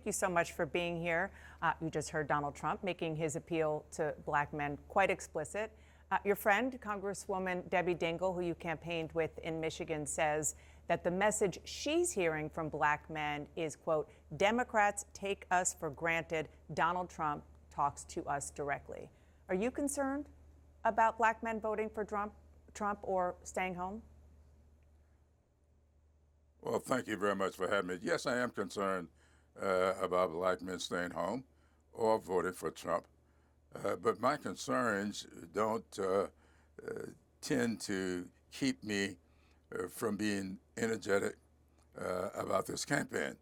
you so much for being here. You just heard Donald Trump making his appeal to black men quite explicit. Your friend, Congresswoman Debbie Dingell, who you campaigned with in Michigan, says that the message she's hearing from black men is, quote, Democrats take us for granted. Donald Trump talks to us directly. Are you concerned about black men voting for Trump or staying home? Well, thank you very much for having me. Yes, I am concerned about black men staying home or voting for Trump. But my concerns don't tend to keep me from being energetic about this campaign.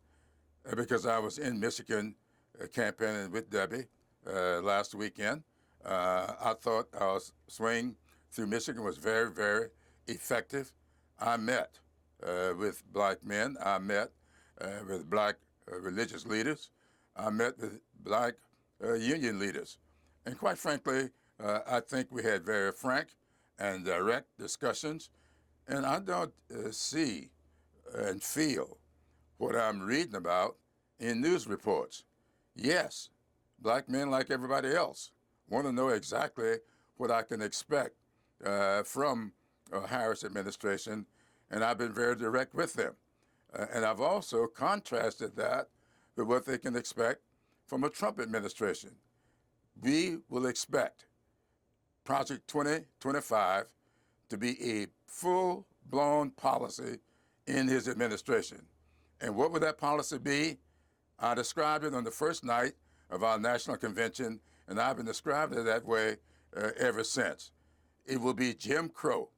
Because I was in Michigan campaigning with Debbie last weekend. I thought our swing through Michigan was very, very effective. I met with black men. I met with black religious leaders. I met with black union leaders. And quite frankly, I think we had very frank and direct discussions. And I don't see and feel what I'm reading about in news reports. Yes, black men, like everybody else, want to know exactly what I can expect from Harris administration, and I've been very direct with them. And I've also contrasted that with what they can expect from a Trump administration. We will expect Project 2025 to be a full-blown policy in his administration. And what would that policy be? I described it on the first night of our national convention, and I've been describing it that way ever since. It will be Jim Crow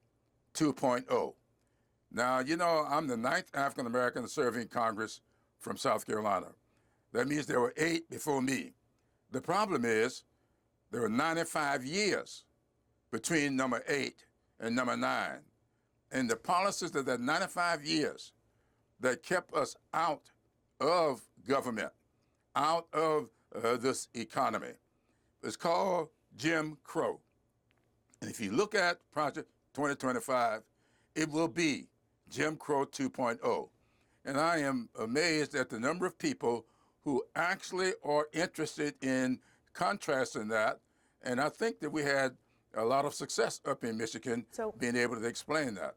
2.0. Now, you know, I'm the 9th African-American to serve in Congress from South Carolina. That means there were 8 before me. The problem is there were 95 years between number 8 and number 9. And the policies of that 95 years that kept us out of government, out of this economy, is called Jim Crow. And if you look at Project 2025, it will be Jim Crow 2.0. And I am amazed at the number of people who actually are interested in contrasting that. And I think that we had a lot of success up in Michigan being able to explain that.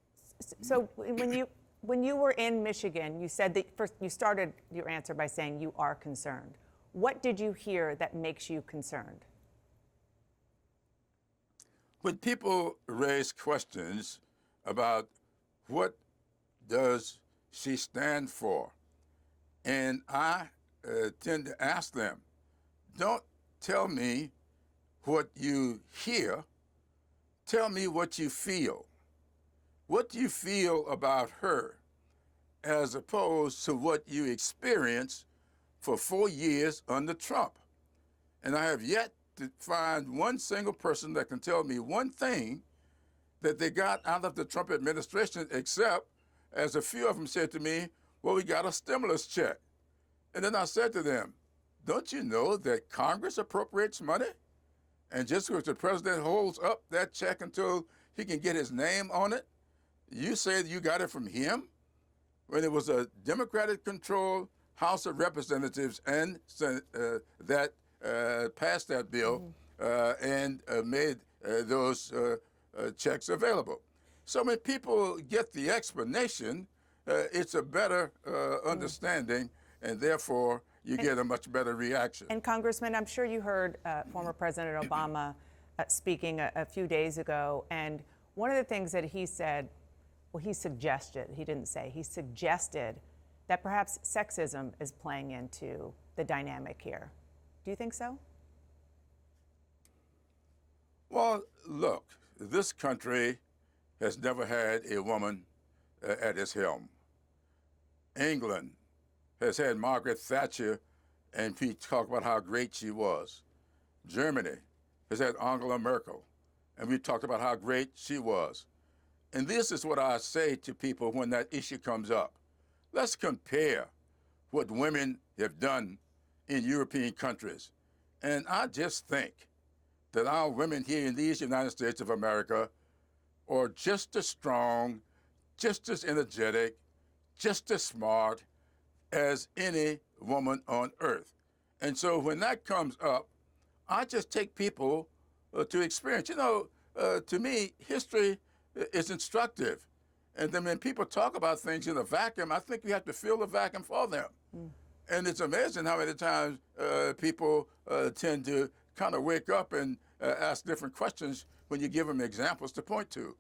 So when you were in Michigan, you said that first you started your answer by saying you are concerned. What did you hear that makes you concerned? When people raise questions about what does she stand for, and I tend to ask them, don't tell me what you hear, tell me what you feel. What do you feel about her as opposed to what you experienced for 4 years under Trump? And I have yet to find one single person that can tell me one thing that they got out of the Trump administration, except, as a few of them said to me, well, we got a stimulus check. And then I said to them, don't you know that Congress appropriates money? And just because the president holds up that check until he can get his name on it, you say you got it from him? When it was a Democratic-controlled House of Representatives and that passed that bill and made those checks available. So when people get the explanation, it's a better understanding, and therefore you get a much better reaction. And Congressman, I'm sure you heard former President Obama speaking a few days ago, and one of the things that he said, well, he suggested, he didn't say, he suggested that perhaps sexism is playing into the dynamic here. Do you think so? Well, look, this country has never had a woman at its helm. England has had Margaret Thatcher, and we talk about how great she was. Germany has had Angela Merkel, and we talked about how great she was. And this is what I say to people when that issue comes up. Let's compare what women have done in European countries. And I just think that our women here in these United States of America are just as strong, just as energetic, just as smart as any woman on earth. And so when that comes up, I just take people to experience. To me, history is instructive. And then when people talk about things in a vacuum, I think you have to fill the vacuum for them. And it's amazing how many times people tend to kind of wake up and ask different questions when you give them examples to point to.